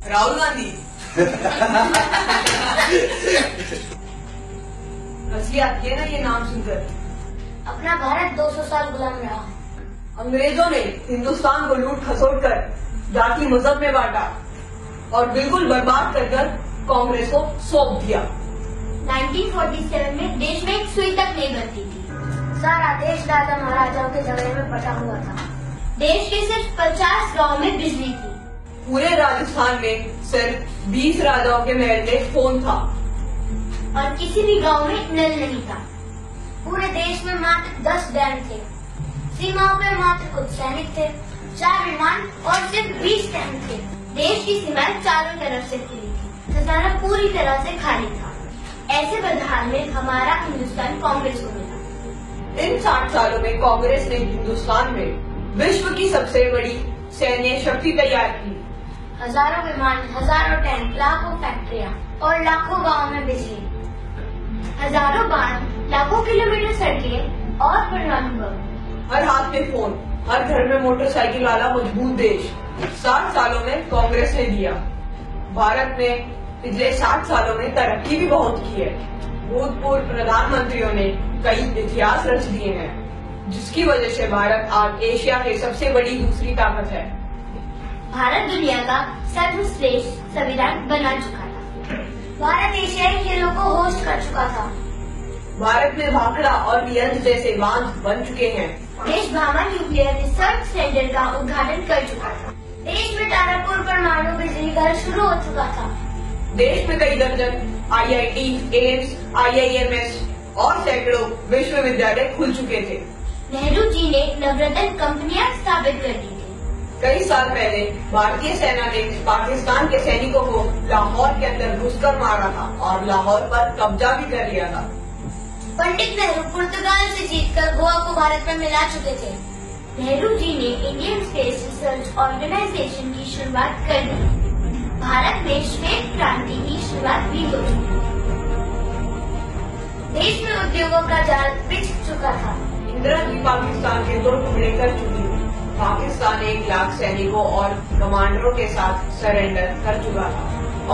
राहुल गांधी। हंसी आती है ना ये नाम सुनकर। अपना भारत 200 साल गुलाम रहा। अंग्रेजों ने हिंदुस्तान को लूट खसोट कर जाति मजहब में बांटा और बिल्कुल बर्बाद कर कांग्रेस को सौंप दिया। 1947 में देश में एक सुई तक नहीं बनती थी। सारा देश राजा महाराजाओं के झगड़े में बटा हुआ था। देश के सिर्फ 50 गांव में बिजली थी। पूरे राजस्थान में सिर्फ 20 राजाओं के महल में फोन था और किसी भी गांव में नल नहीं था। पूरे देश में मात्र 10 डैम थे। सीमाओं पर मात्र कुछ सैनिक थे, 4 विमान और सिर्फ 20 टैंक थे। देश की सीमाएं चारों तरफ से खुली थी। खजाना पूरी तरह से खाली था। ऐसे बदहाल में हमारा हिंदुस्तान कांग्रेस को मिला। इन 60 सालों में कांग्रेस ने हिंदुस्तान में विश्व की सबसे बड़ी सैन्य शक्ति तैयार की। हजारों विमान, हजारों टैंक, लाखों फैक्ट्रियां और लाखों गांवों में बिजली, हजारों बांध, लाखों किलोमीटर सड़कें और परमाणु बम, हर हाथ में फोन, हर घर में मोटरसाइकिल वाला मजबूत देश 60 सालों में कांग्रेस ने दिया। भारत ने पिछले 60 सालों में तरक्की भी बहुत की है। भूतपूर्व प्रधानमंत्रियों ने कई इतिहास रच दिए हैं, जिसकी वजह से भारत आज एशिया की सबसे बड़ी दूसरी ताकत है। भारत दुनिया का सर्वश्रेष्ठ संविधान बना चुका था। भारत एशियाई खेलों को होस्ट कर चुका था। भारत में भाखड़ा और रियंज जैसे बांध बन चुके हैं। देश भामा न्यूक्लियर रिसर्च सेंटर का उद्घाटन कर चुका था। देश में तारापुर परमाणु बिजली घर शुरू हो चुका था। देश में कई दर्जन IIT, एम्स, IIMS और सैकड़ों विश्वविद्यालय खुल चुके थे। नेहरू जी ने नवरत्न कंपनियां स्थापित कर दी थी। कई साल पहले भारतीय सेना ने पाकिस्तान के सैनिकों को लाहौर के अंदर घुसकर मारा था और लाहौर पर कब्जा भी कर लिया था। पंडित नेहरू पुर्तगाल से जीतकर गोवा को भारत में मिला चुके थे। नेहरू जी ने इंडियन स्पेस रिसर्च ऑर्गेनाइजेशन की शुरुआत कर दी। भारत में श्वेत क्रांति की शुरुआत भी हो चुकी। देश में उद्योगों का जाल बिछ चुका था। इंदिरा जी पाकिस्तान के 2 टुकड़े कर चुकी थी। पाकिस्तान 1 लाख सैनिकों और कमांडरों के साथ सरेंडर कर चुका था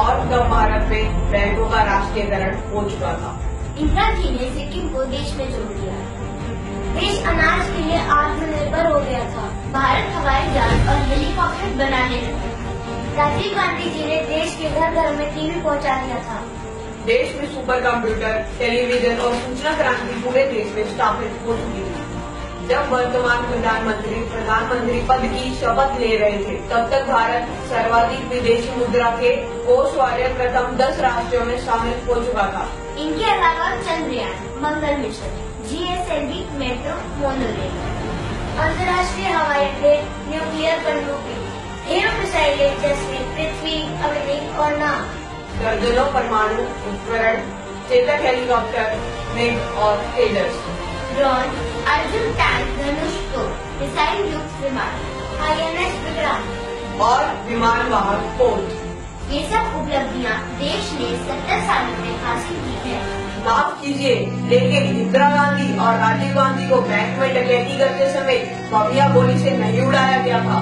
और तब भारत में बैंकों का राष्ट्रीयकरण हो चुका था। इंदिरा जी ने सिक्किम को देश में जोड़ दिया। देश अनाज के लिए आत्मनिर्भर हो गया था। भारत हवाई जहाज और हेलीकॉप्टर बनाने लगा। राजीव गांधी जी ने देश के घर घर में टीवी पहुंचा दिया था। देश में सुपर कंप्यूटर, टेलीविजन और सूचना क्रांति पूरे देश में स्थापित हो चुकी थी। जब वर्तमान प्रधानमंत्री पद की शपथ ले रहे थे, तब तक भारत सर्वाधिक विदेशी मुद्रा के कोष वाले प्रथम 10 राष्ट्रों में शामिल हो चुका था। इनके अलावा चंद्रयान, मंगल मिशन, GSLV मेट्रो, मोनोरेल, अंतर्राष्ट्रीय हवाई अड्डे, न्यूक्लियर पनडुब्बी, ढेरों मिसाइलें जैसे पृथ्वी, अग्नि और नाग, दर्जनों परमाणु उपकरण, चेतक हेलीकॉप्टर, मिग और तेजस, ड्रोन, अर्जुन टैंक, धनुष तो, मिसाइल युक्त विमान, INS विक्रांत और विमान वाहक पोत। ये सब उपलब्धियां देश ने 70 सालों में हासिल की है। माफ कीजिए, लेकिन इंदिरा गांधी और राजीव गांधी को बैंक में डकैती करते समय बमिया गोली से नहीं उड़ाया गया था।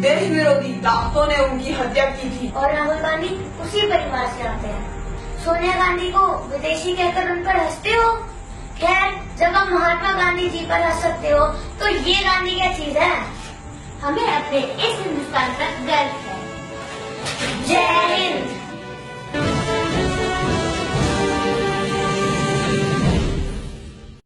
देश विरोधी ताकतों ने उनकी हत्या की थी। और राहुल गांधी उसी परिवार से आते हैं। सोनिया गांधी को विदेशी कहकर उन पर हंसते हो। खैर, जब आप महात्मा गांधी जी पर हंस सकते हो, तो ये गांधी क्या चीज है। हमें अपने इस हिंदुस्तान पर गर्व है।